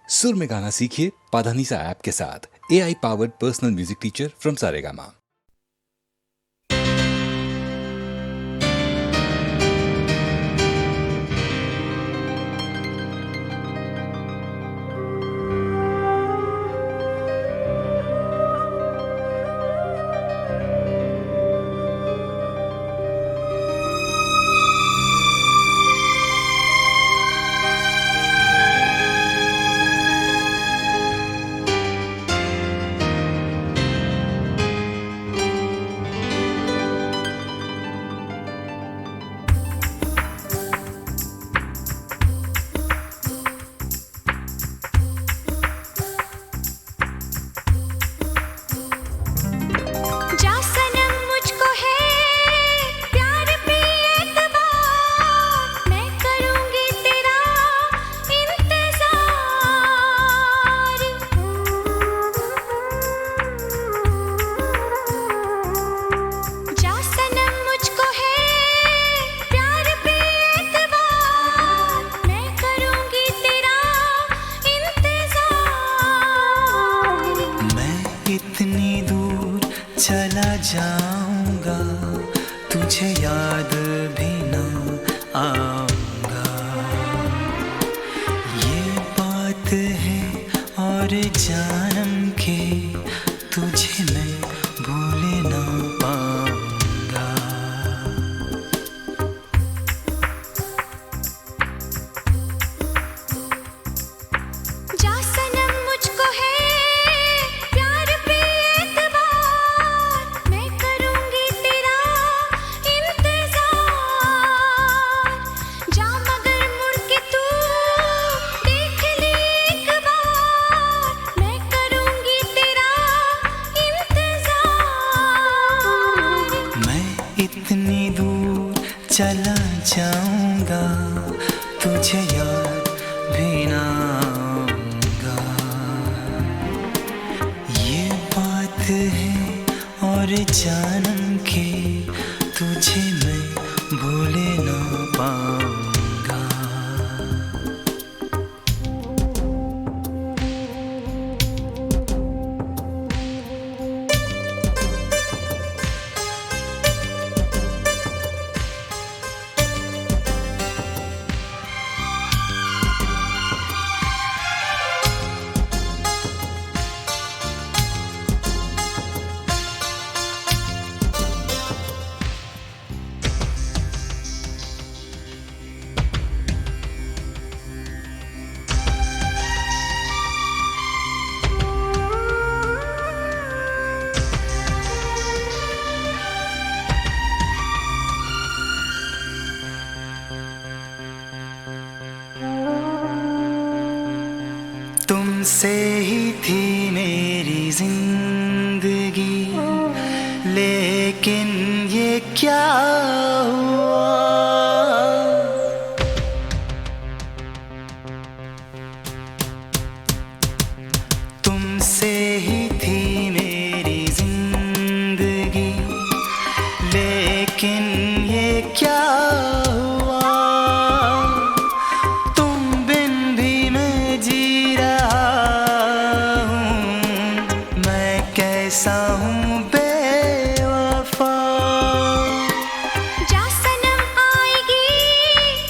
सुर में गाना सीखिए पाधानीसा ऐप के साथ। AI powered personal music teacher from Saregama. चला जाऊंगा तुझे याद भी न आऊंगा, ये बात है और जानम के तुझे मैं भूल न पाऊंगा। इतनी दूर चला जाऊंगा तुझे याद भी ना आऊंगा, ये बात है और जानम के तुझे मैं भूल ना पाऊंगा। तुमसे ही थी मेरी जिंदगी, लेकिन ये क्या हुआ, तुमसे ही थी मेरी जिंदगी, लेकिन ये क्या हुआ, तुम बिन भी मैं जी कैसा हूँ बेवफा। जा सनम आएगी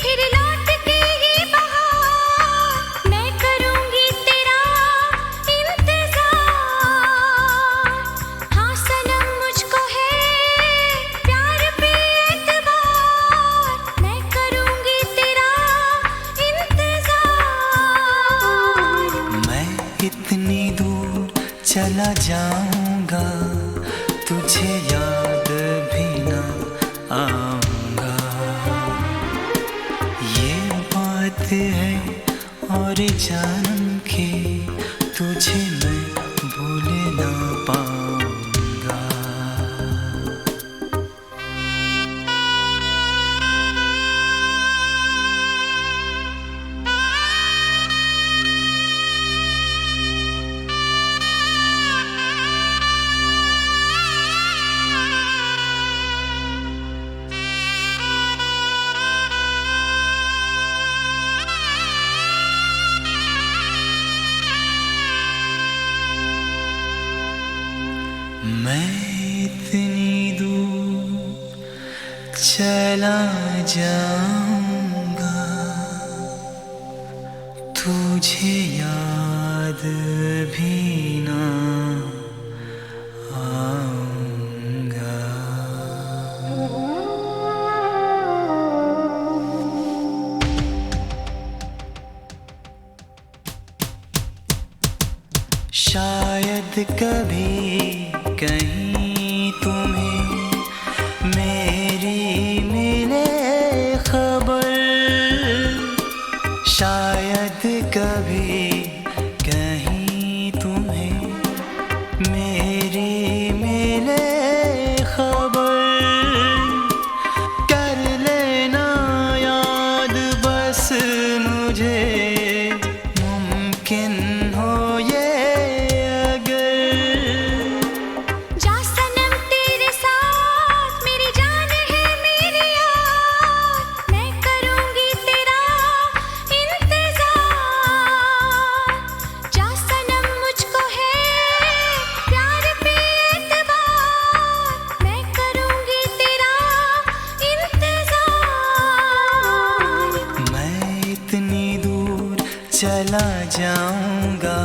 फिर लौट के ही बहार, मैं करूँगी तेरा इंतजार। हाँ सनम मुझको है प्यार पे एतबार, मैं करूँगी तेरा इंतजार। मैं इतनी दूर चला जाऊंगा तुझे याद भी ना आऊंगा, ये बात है और जानम के तुझे मैं भूल ना पाऊंगा। मैं इतनी दूर चला जाऊंगा, तुझे याद भी ना आऊंगा। शायद कभी कहीं तुम्हें मेरी मिले खबर, शायद कभी कहीं तुम्हें मेरी मिले खबर। कर लेना याद बस मुझे, मुमकिन हो ये जा सनम तेरे साथ, मेरी जान है मेरी याद, मैं करूंगी तेरा इंतजार। जा सनम मुझको है प्यार पे एतबार, मैं करूंगी तेरा इंतजार। मैं इतनी दूर चला जाऊंगा,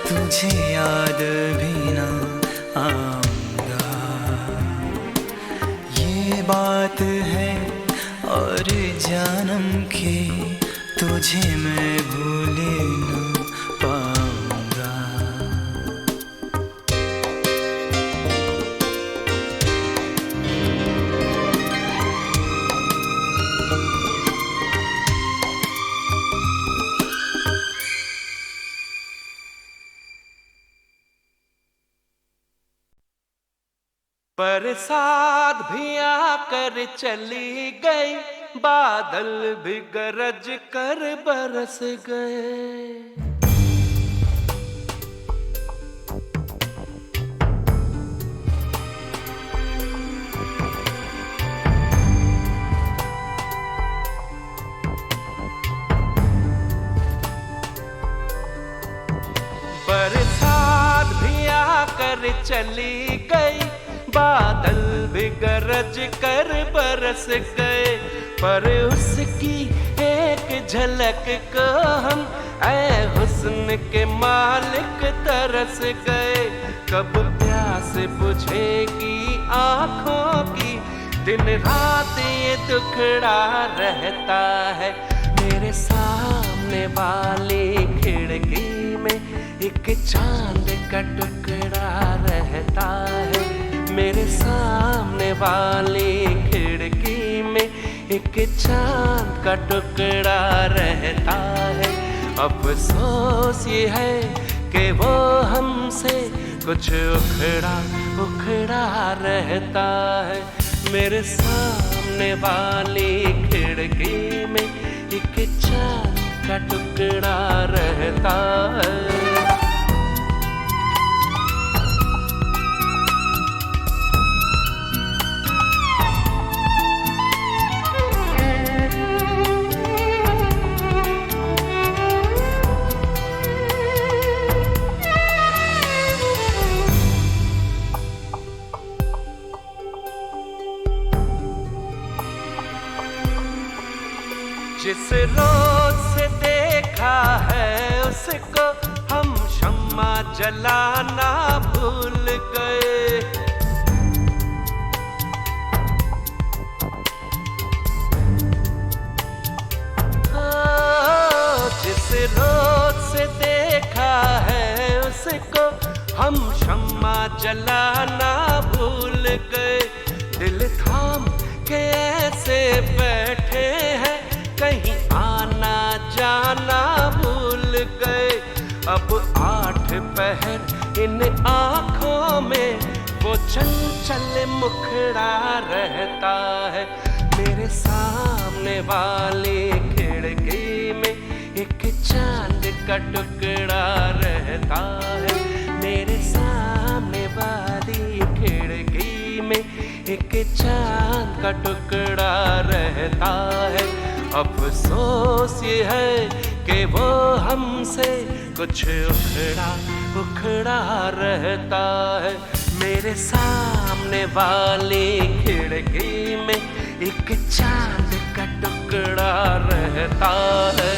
तुझे याद भी ना आऊंगा। ये बात है और जन्म की, तुझे मैं भूल ना पाऊंगा। बरसात भी आकर चली गई, बादल भी गरज कर बरस गए। बरसात भी आकर चली गई, बादल भी गरज कर बरस गए। पर उसकी एक झलक को हम ऐ हुस्न के मालिक तरस गए। कब प्यास बुझेगी आँखों की, दिन रात ये दुखड़ा रहता है। मेरे सामने वाली खिड़की में एक चांद का टुकड़ा रहता है। मेरे सामने वाली खिड़की में एक चांद का टुकड़ा रहता है। अफसोस ये है कि वो हमसे कुछ उखड़ा उखड़ा रहता है। मेरे सामने वाली खिड़की में एक चांद का टुकड़ा रहता है। जिस रोज से देखा है उसको हम शम्मा जलाना भूल गए। जिस रोज से देखा है उसको हम शम्मा जलाना भूल गए। दिल थाम के ऐसे बैठे हैं, कहीं आना जाना भूल गए। अब 8 पहर इन आँखों में वो चंचल मुखड़ा रहता है। मेरे सामने वाली खिड़की में एक चांद का टुकड़ा रहता है। मेरे सामने वाली खिड़की में एक चांद का टुकड़ा रहता है। अफसोस ये है कि वो हमसे कुछ उखड़ा उखड़ा रहता है। मेरे सामने वाली खिड़की में एक चांद का टुकड़ा रहता है।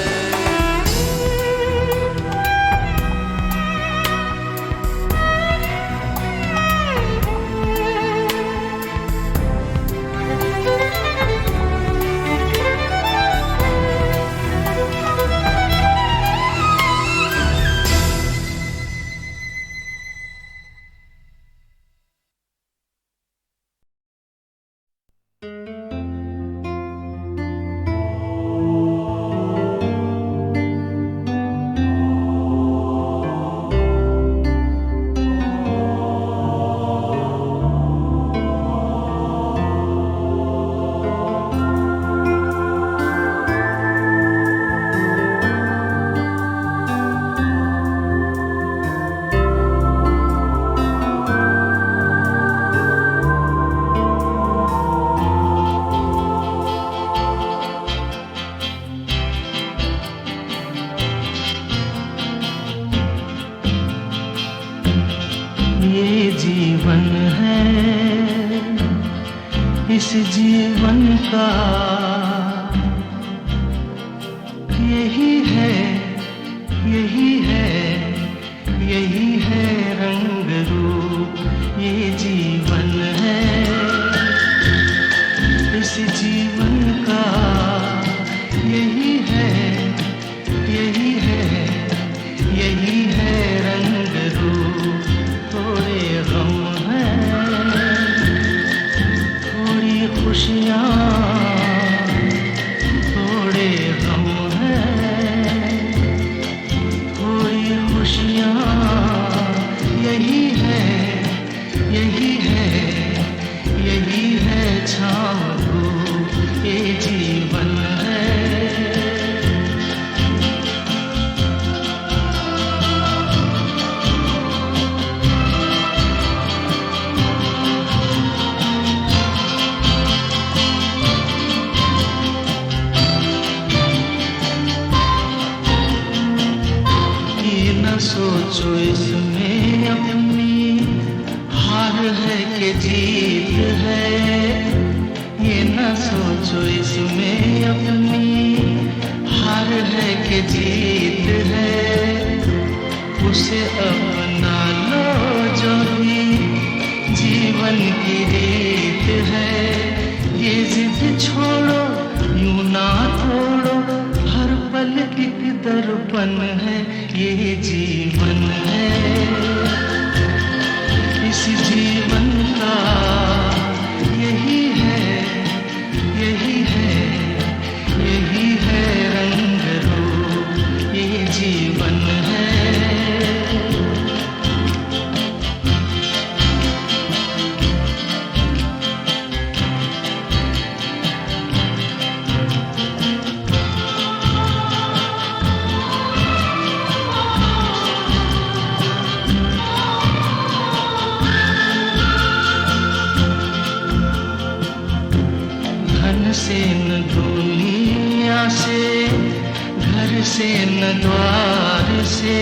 इस जीवन का यही है, यही है, यही है रंग रूप, ये जीवन है। इस जीवन का यही है, यही है, यही है रंग रूप। थोड़े गम हैं, थोड़ी खुशियाँ, थोड़े गम हैं, थोड़ी खुशियाँ, यही है, यही है, यही है छाँव धूप, ये जीवन है। सोचो इसमें अपनी हार है कि जीत है, ये न सोचो इसमें अपनी हार है कि जीत है। उसे अपना लो जो भी जीवन की रीत है, ये जिद छोड़ो यूं ना तोड़ो, हर पल एक दर्पण है, ये जीवन है। इस जीवन का यही है, यही है, यही है रंग रूप, ये जीवन है। से न दुनिया से, घर से न द्वार से,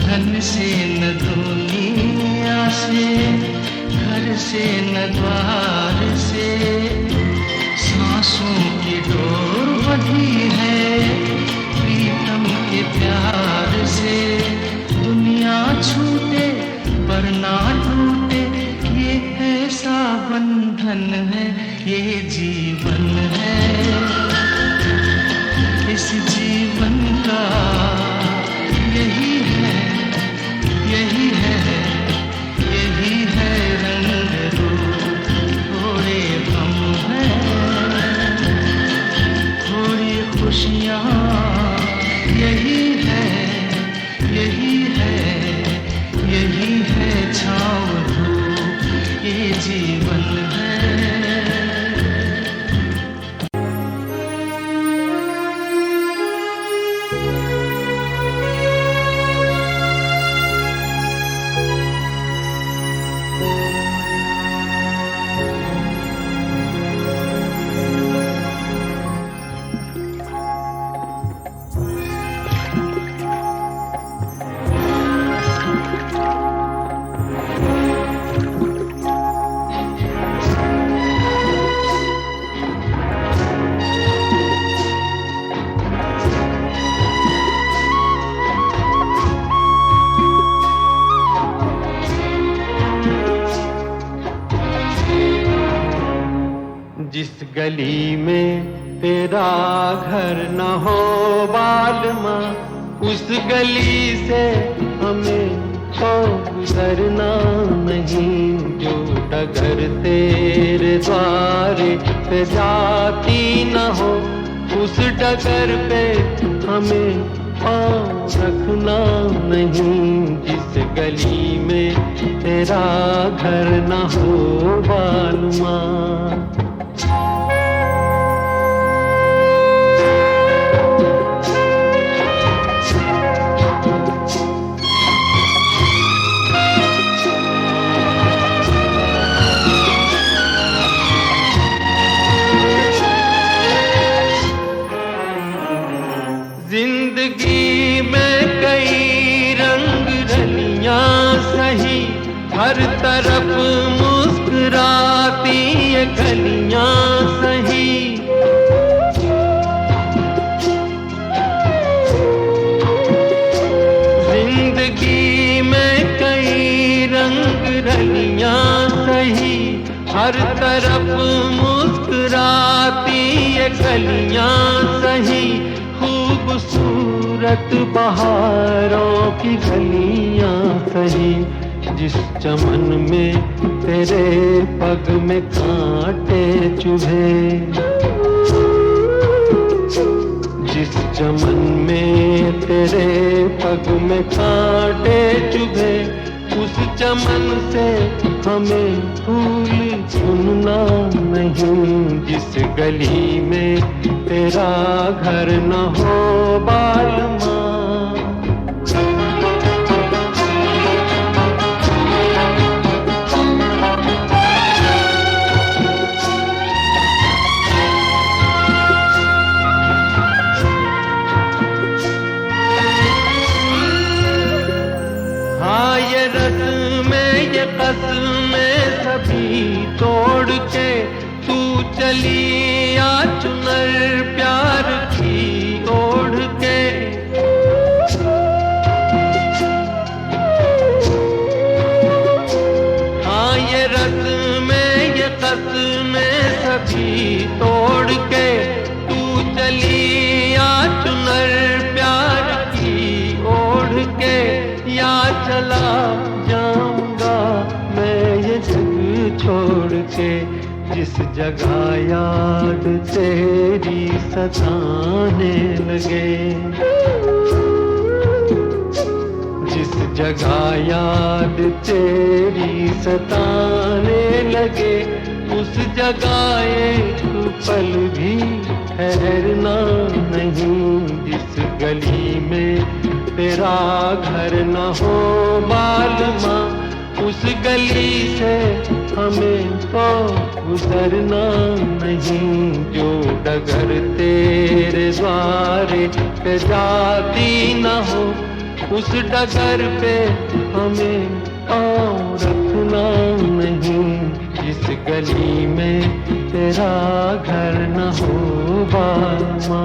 धन से न दुनिया से, घर से न द्वार से, सांसों की डोर बंधी है प्रीतम के प्यार से। दुनिया छूटे पर ना टूटे, ये ऐसा बंधन है, ये जीवन है। इस जीवन का यही है, यही है, यही है रंग रूप। थोड़े गम हैं, थोड़ी खुशियाँ, यही है, यही है, यही है छाँव धूप, ये जीवन है। गली में तेरा घर न हो बालमा, उस गली से हमें तो गुजरना नहीं। जो डगर तेरे द्वारे पे जाती न हो, उस डगर पे हमें पाँव रखना नहीं। जिस गली में तेरा घर न हो बालमा। जिंदगी में कई रंग रलियां सही, हर तरफ मुस्कुराती ये गलियां सही। जिंदगी में कई रंग रलियां सही, हर तरफ मुस्कुराती ये गलियां सही। खूबसूरत बहारों की गलियां सही, जिस चमन में तेरे पग में कांटे चुभे। जिस चमन में तेरे पग में कांटे चुभे, उस चमन से हमें फूल चुनना नहीं। जिस गली में तेरा घर न हो बालमा। हाँ ये रस्में ये कसमें सभी तोड़ के तू चली आ चुनर प्यार की ओढ़ के। हाँ ये रस्में ये कसमें सभी तोड़ के तू चली आ चुनर प्यार की ओढ़ के। या चला जाऊंगा मैं ये जग छोड़ के, जिस जगह याद तेरी सताने लगे। जिस जगह याद तेरी सताने लगे, उस जगह एक पल भी ठहरना नहीं। जिस गली में तेरा घर न हो बालमा, उस गली से हमें तो गुजरना नहीं। जो डगर तेरे द्वारे पे जाती न हो, उस डगर पे हमें पाँव रखना नहीं। जिस गली में तेरा घर न हो बालमा।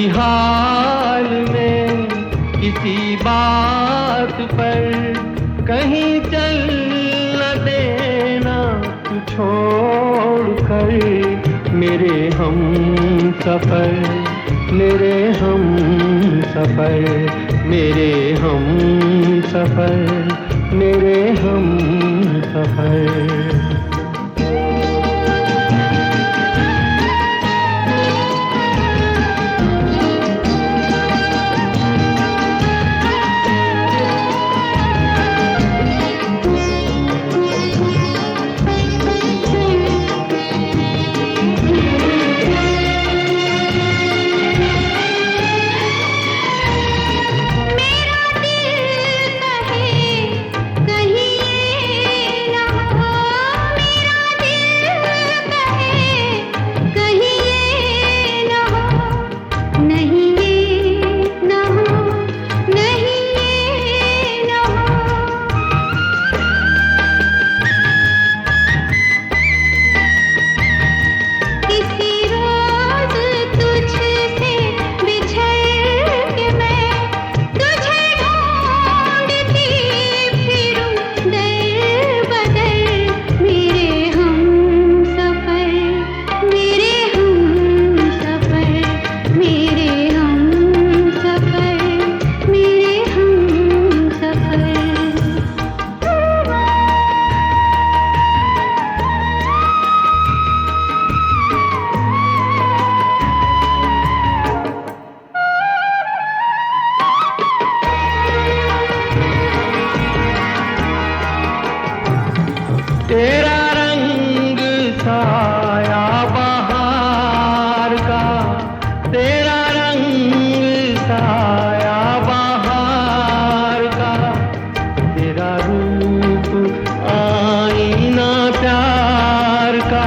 हाल में किसी बात पर कहीं चल न देना तू छोड़ कर, मेरे हम सफर, मेरे हम सफर, मेरे हम सफर, मेरे हम सफर। तेरा रंग साया बहार का, तेरा रंग साया बहार का, तेरा रूप आईना प्यार का।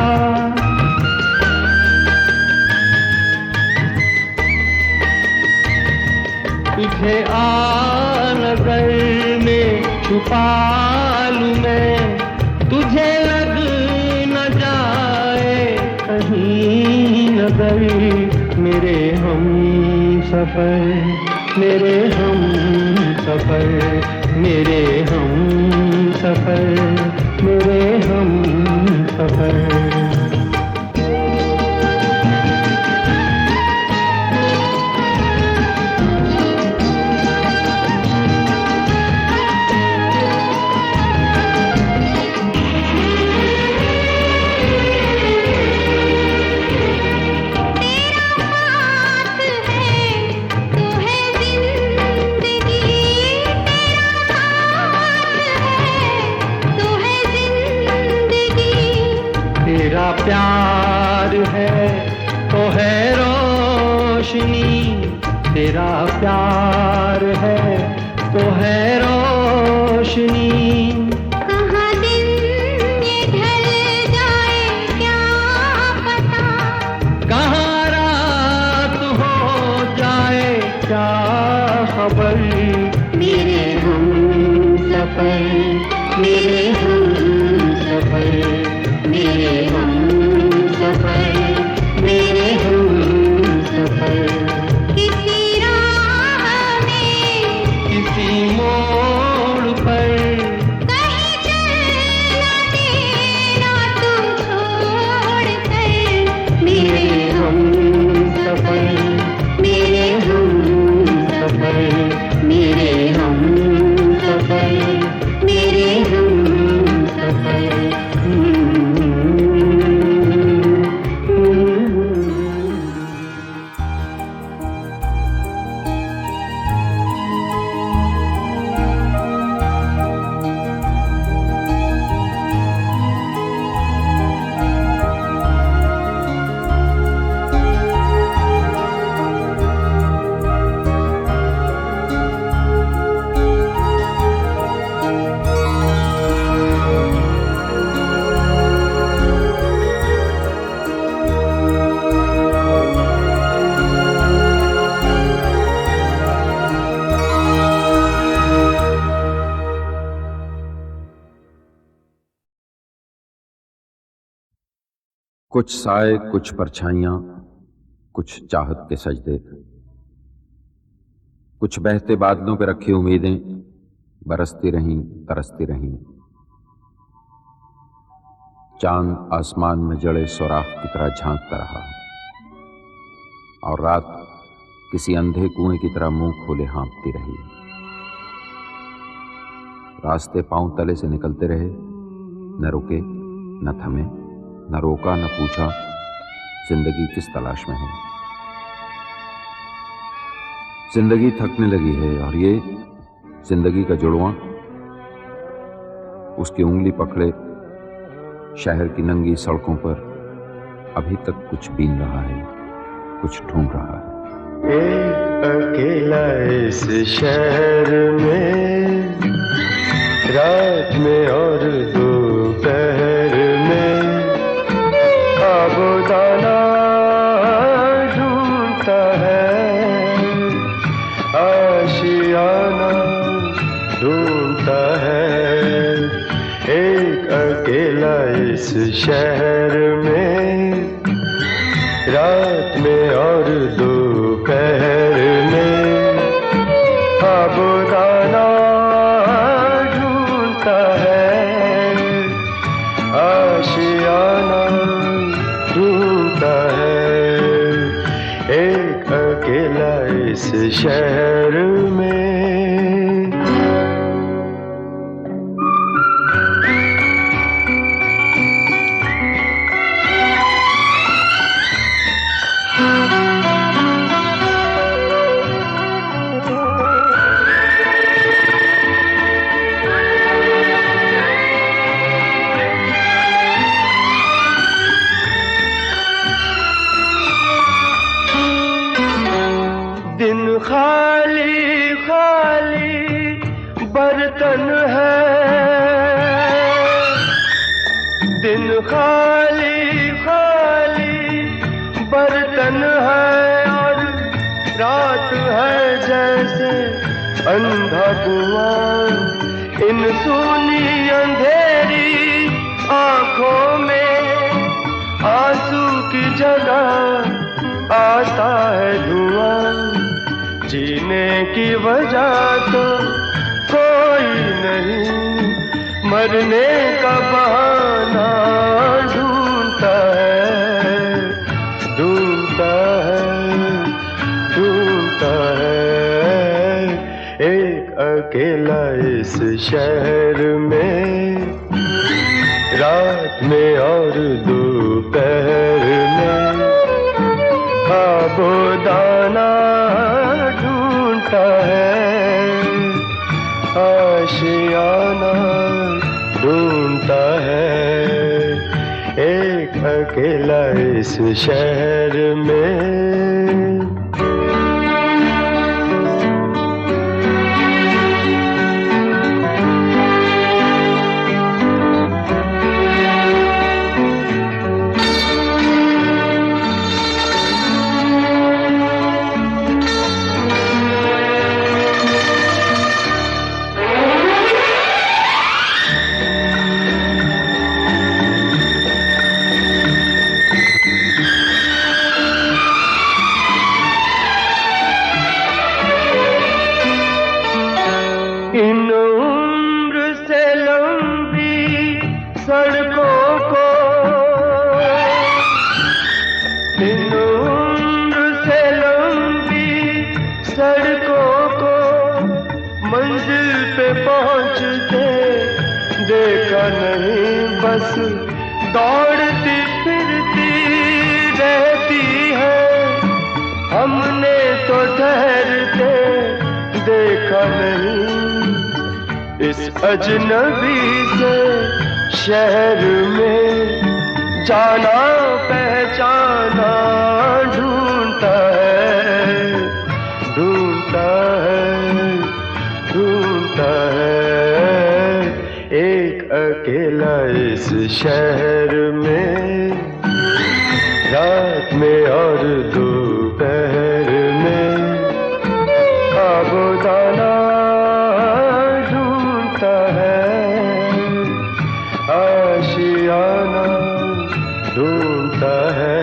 तुझे नजर में छुपा लूं मैं, तुझे लग न जाए कहीं नजर, मेरे हम सफर, मेरे हम सफर, मेरे हम सफर, मेरे हम सफर। तेरा प्यार है तो है रोशनी, तेरा प्यार है तो है रोशनी। कहाँ दिन ये ढल जाए क्या पता, कहाँ रात हो जाए क्या खबर, मेरे हम सफर, मेरे हम सफर, मेरे हम सफर, मेरे हम सफर। किसी राह में किसी मोड़ पर कहीं चल न देना तू छोड़ कर, मेरे हम सफर, मेरे हम सफर, मेरे हम सफर, मेरे हम सफर। कुछ साए, कुछ परछाइयां, कुछ चाहत के सजदे, कुछ बहते बादलों पे रखी उम्मीदें बरसती रहीं, तरसती रहीं। चांद आसमान में जड़े सुराख की तरह झांकता रहा और रात किसी अंधे कुएं की तरह मुंह खोले हाँफती रही। रास्ते पांव तले से निकलते रहे, न रुके, न थमे, न रोका, न पूछा जिंदगी किस तलाश में है। जिंदगी थकने लगी है और ये जिंदगी का जुड़वां उसकी उंगली पकड़े शहर की नंगी सड़कों पर अभी तक कुछ बीन रहा है, कुछ ढूंढ रहा है। एक अकेला इस शहर में, रात में और दोपहर में, आबोदाना ढूंढता है, आशियाना ढूंढता है। एक अकेला इस शहर में, रात में और दोपहर में, आबोदाना ढूंढता है, आशियाना ढूंढता है। एक अकेला इस शहर में। दिन खाली खाली बर्तन है, दिन खाली खाली बर्तन है और रात है जैसे अंधा कुआं। इन सूनी अंधेरी आंखों में आंसू की जगह आता है धुआं। जीने की वजह तो कोई नहीं, मरने का बहाना ढूंढता है, ढूंढता है, ढूंढता है। एक अकेला इस शहर में, रात में और दोपहर में, आबोदाना ढूंढता है, आशियाना ढूंढता है। एक अकेला इस शहर में। इन उम्र से लंबी सड़कों को, इन उम्र से लंबी सड़कों को मंजिल पे पहुंचते देखा नहीं। बस दौड़ती फिरती रहती है, हमने तो ठहरते देखा नहीं। इस अजनबी से शहर में जाना पहचाना ढूंढता है, ढूंढता है, ढूंढता है। एक अकेला इस शहर में, रात में और दोपहर में, आबोदाना ढूंढता है, आशियाना ढूंढता है।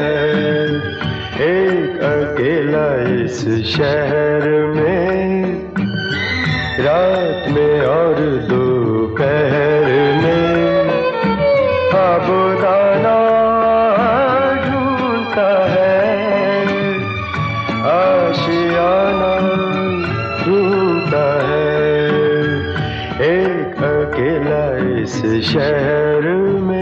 एक अकेला इस शहर में। रात में और दोपहर में साबुदाना ढूंढता है, आशियाना ढूंढता है, एक अकेला इस शहर में